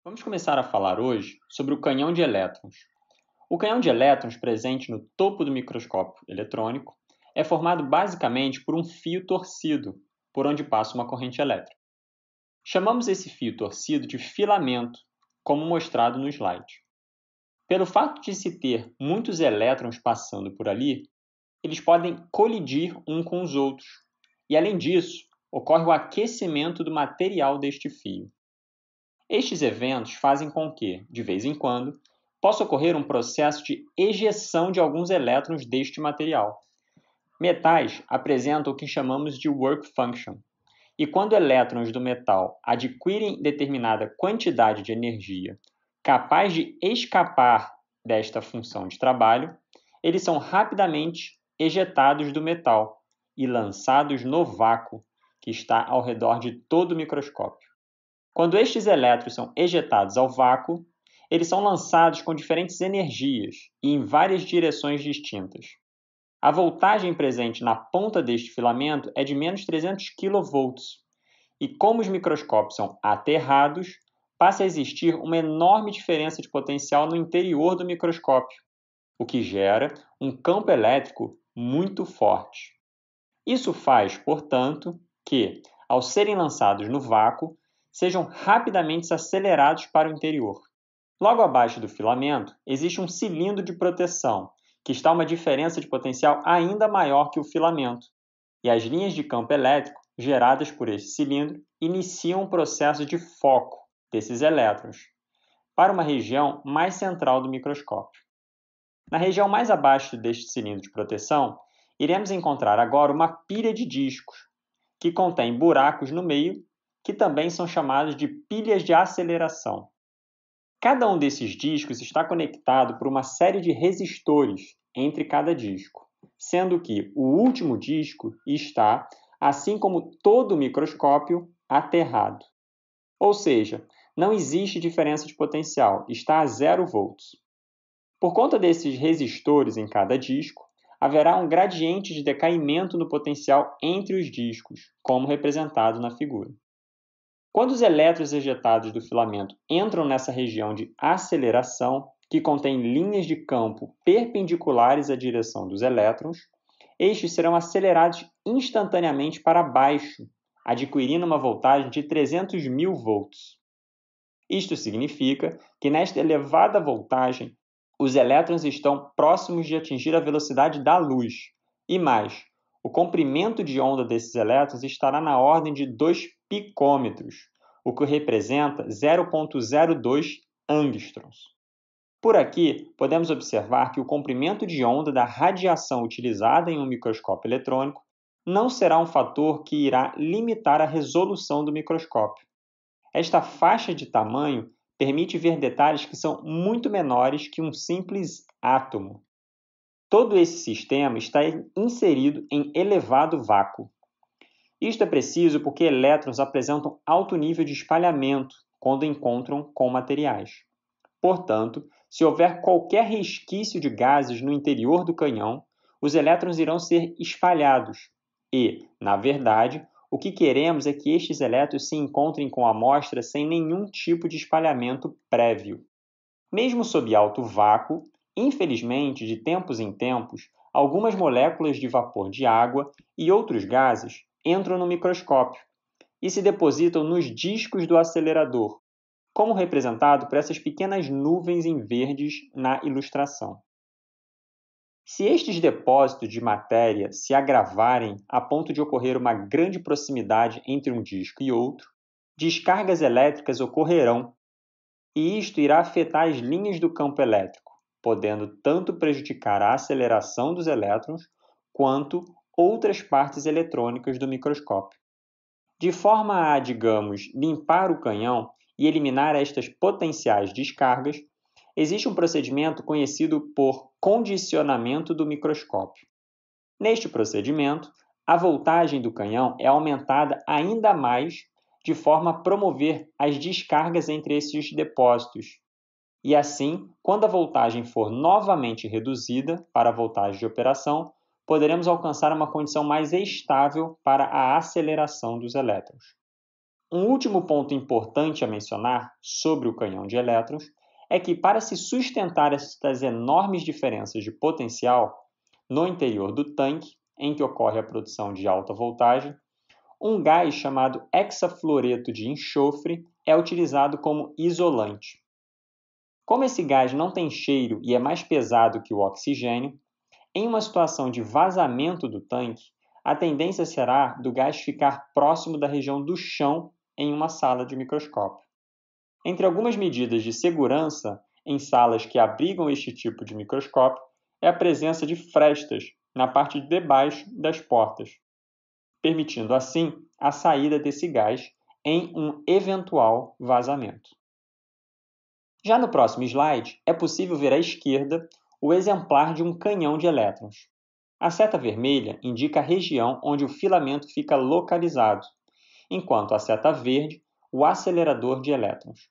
Vamos começar a falar hoje sobre o canhão de elétrons. O canhão de elétrons presente no topo do microscópio eletrônico é formado basicamente por um fio torcido, por onde passa uma corrente elétrica. Chamamos esse fio torcido de filamento, como mostrado no slide. Pelo fato de se ter muitos elétrons passando por ali, eles podem colidir um com os outros, e além disso, ocorre o aquecimento do material deste fio. Estes eventos fazem com que, de vez em quando, possa ocorrer um processo de ejeção de alguns elétrons deste material. Metais apresentam o que chamamos de work function, e quando elétrons do metal adquirem determinada quantidade de energia capaz de escapar desta função de trabalho, eles são rapidamente ejetados do metal e lançados no vácuo que está ao redor de todo o microscópio. Quando estes elétrons são ejetados ao vácuo, eles são lançados com diferentes energias e em várias direções distintas. A voltagem presente na ponta deste filamento é de menos 300 kV, e como os microscópios são aterrados, passa a existir uma enorme diferença de potencial no interior do microscópio, o que gera um campo elétrico muito forte. Isso faz, portanto, que, ao serem lançados no vácuo, sejam rapidamente acelerados para o interior. Logo abaixo do filamento, existe um cilindro de proteção, que está a uma diferença de potencial ainda maior que o filamento, e as linhas de campo elétrico geradas por este cilindro iniciam um processo de foco desses elétrons para uma região mais central do microscópio. Na região mais abaixo deste cilindro de proteção, iremos encontrar agora uma pilha de discos, que contém buracos no meio, que também são chamados de pilhas de aceleração. Cada um desses discos está conectado por uma série de resistores entre cada disco, sendo que o último disco está, assim como todo o microscópio, aterrado. Ou seja, não existe diferença de potencial, está a 0 volts. Por conta desses resistores em cada disco, haverá um gradiente de decaimento no potencial entre os discos, como representado na figura. Quando os elétrons ejetados do filamento entram nessa região de aceleração, que contém linhas de campo perpendiculares à direção dos elétrons, estes serão acelerados instantaneamente para baixo, adquirindo uma voltagem de 300.000 volts. Isto significa que nesta elevada voltagem, os elétrons estão próximos de atingir a velocidade da luz. E mais, o comprimento de onda desses elétrons estará na ordem de 2 picômetros, o que representa 0,02 angstroms. Por aqui, podemos observar que o comprimento de onda da radiação utilizada em um microscópio eletrônico não será um fator que irá limitar a resolução do microscópio. Esta faixa de tamanho permite ver detalhes que são muito menores que um simples átomo. Todo esse sistema está inserido em elevado vácuo. Isto é preciso porque elétrons apresentam alto nível de espalhamento quando encontram com materiais. Portanto, se houver qualquer resquício de gases no interior do canhão, os elétrons irão ser espalhados e, na verdade, o que queremos é que estes elétrons se encontrem com a amostra sem nenhum tipo de espalhamento prévio. Mesmo sob alto vácuo, infelizmente, de tempos em tempos, algumas moléculas de vapor de água e outros gases entram no microscópio e se depositam nos discos do acelerador, como representado por essas pequenas nuvens em verdes na ilustração. Se estes depósitos de matéria se agravarem a ponto de ocorrer uma grande proximidade entre um disco e outro, descargas elétricas ocorrerão, e isto irá afetar as linhas do campo elétrico, podendo tanto prejudicar a aceleração dos elétrons, quanto outras partes eletrônicas do microscópio. De forma a, digamos, limpar o canhão e eliminar estas potenciais descargas, existe um procedimento conhecido por condicionamento do microscópio. Neste procedimento, a voltagem do canhão é aumentada ainda mais de forma a promover as descargas entre esses depósitos. E assim, quando a voltagem for novamente reduzida para a voltagem de operação, poderemos alcançar uma condição mais estável para a aceleração dos elétrons. Um último ponto importante a mencionar sobre o canhão de elétrons é que, para se sustentar estas enormes diferenças de potencial no interior do tanque, em que ocorre a produção de alta voltagem, um gás chamado hexafluoreto de enxofre é utilizado como isolante. Como esse gás não tem cheiro e é mais pesado que o oxigênio, em uma situação de vazamento do tanque, a tendência será do gás ficar próximo da região do chão em uma sala de microscópio. Entre algumas medidas de segurança em salas que abrigam este tipo de microscópio é a presença de frestas na parte de debaixo das portas, permitindo assim a saída desse gás em um eventual vazamento. Já no próximo slide, é possível ver à esquerda o exemplar de um canhão de elétrons. A seta vermelha indica a região onde o filamento fica localizado, enquanto a seta verde, o acelerador de elétrons.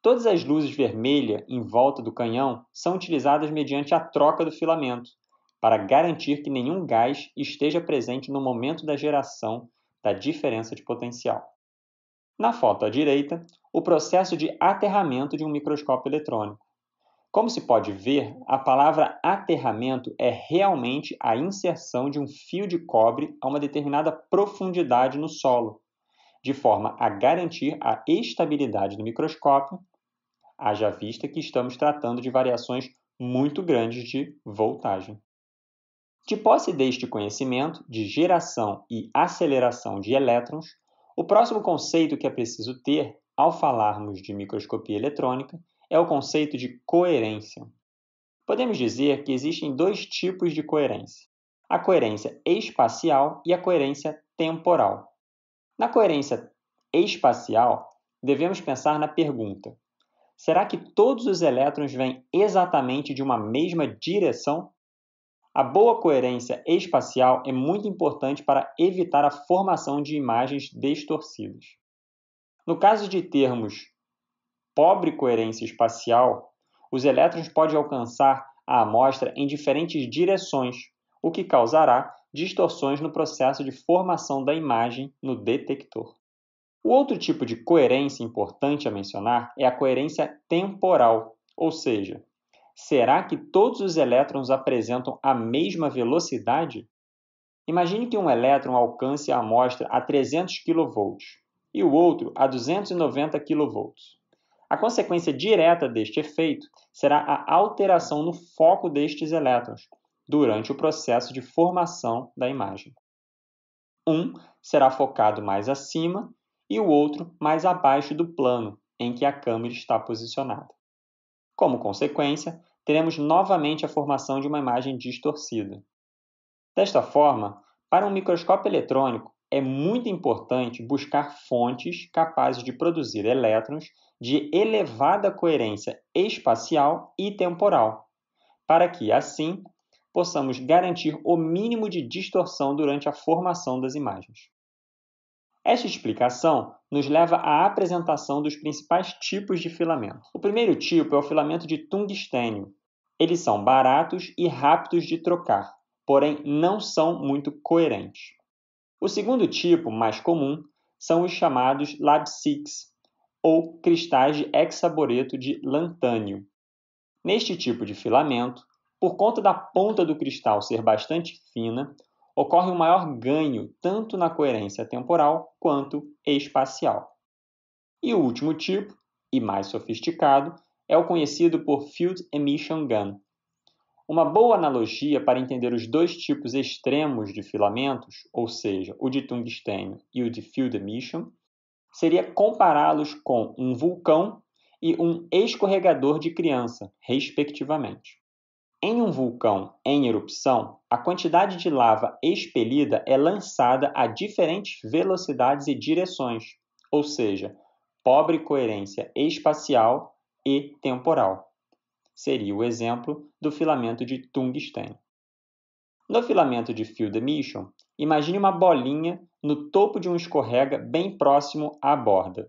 Todas as luzes vermelhas em volta do canhão são utilizadas mediante a troca do filamento, para garantir que nenhum gás esteja presente no momento da geração da diferença de potencial. Na foto à direita, o processo de aterramento de um microscópio eletrônico. Como se pode ver, a palavra aterramento é realmente a inserção de um fio de cobre a uma determinada profundidade no solo, de forma a garantir a estabilidade do microscópio, haja vista que estamos tratando de variações muito grandes de voltagem. De posse deste conhecimento de geração e aceleração de elétrons, o próximo conceito que é preciso ter ao falarmos de microscopia eletrônica é o conceito de coerência. Podemos dizer que existem dois tipos de coerência: a coerência espacial e a coerência temporal. Na coerência espacial, devemos pensar na pergunta: será que todos os elétrons vêm exatamente de uma mesma direção? A boa coerência espacial é muito importante para evitar a formação de imagens distorcidas. No caso de termos pobre coerência espacial, os elétrons podem alcançar a amostra em diferentes direções, o que causará distorções no processo de formação da imagem no detector. O outro tipo de coerência importante a mencionar é a coerência temporal, ou seja, será que todos os elétrons apresentam a mesma velocidade? Imagine que um elétron alcance a amostra a 300 kV e o outro a 290 kV. A consequência direta deste efeito será a alteração no foco destes elétrons durante o processo de formação da imagem. Um será focado mais acima e o outro mais abaixo do plano em que a câmera está posicionada. Como consequência, teremos novamente a formação de uma imagem distorcida. Desta forma, para um microscópio eletrônico, é muito importante buscar fontes capazes de produzir elétrons de elevada coerência espacial e temporal, para que, assim, possamos garantir o mínimo de distorção durante a formação das imagens. Esta explicação nos leva à apresentação dos principais tipos de filamento. O primeiro tipo é o filamento de tungstênio. Eles são baratos e rápidos de trocar, porém não são muito coerentes. O segundo tipo, mais comum, são os chamados Lab6, ou cristais de hexaboreto de lantânio. Neste tipo de filamento, por conta da ponta do cristal ser bastante fina, ocorre um maior ganho tanto na coerência temporal quanto espacial. E o último tipo, e mais sofisticado, é o conhecido por Field Emission Gun. Uma boa analogia para entender os dois tipos extremos de filamentos, ou seja, o de tungstênio e o de Field Emission, seria compará-los com um vulcão e um escorregador de criança, respectivamente. Em um vulcão em erupção, a quantidade de lava expelida é lançada a diferentes velocidades e direções, ou seja, pobre coerência espacial e temporal. Seria o exemplo do filamento de tungstênio. No filamento de Field Emission, imagine uma bolinha no topo de um escorrega bem próximo à borda.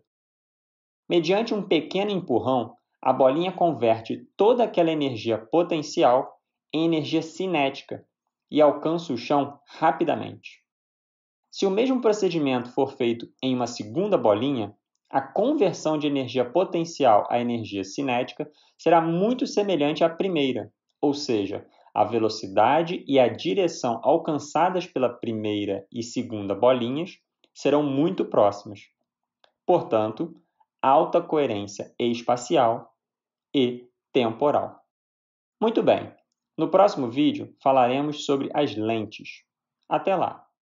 Mediante um pequeno empurrão, a bolinha converte toda aquela energia potencial em energia cinética e alcança o chão rapidamente. Se o mesmo procedimento for feito em uma segunda bolinha, a conversão de energia potencial à energia cinética será muito semelhante à primeira, ou seja, a velocidade e a direção alcançadas pela primeira e segunda bolinhas serão muito próximas. Portanto, alta coerência espacial e temporal. Muito bem, no próximo vídeo falaremos sobre as lentes. Até lá!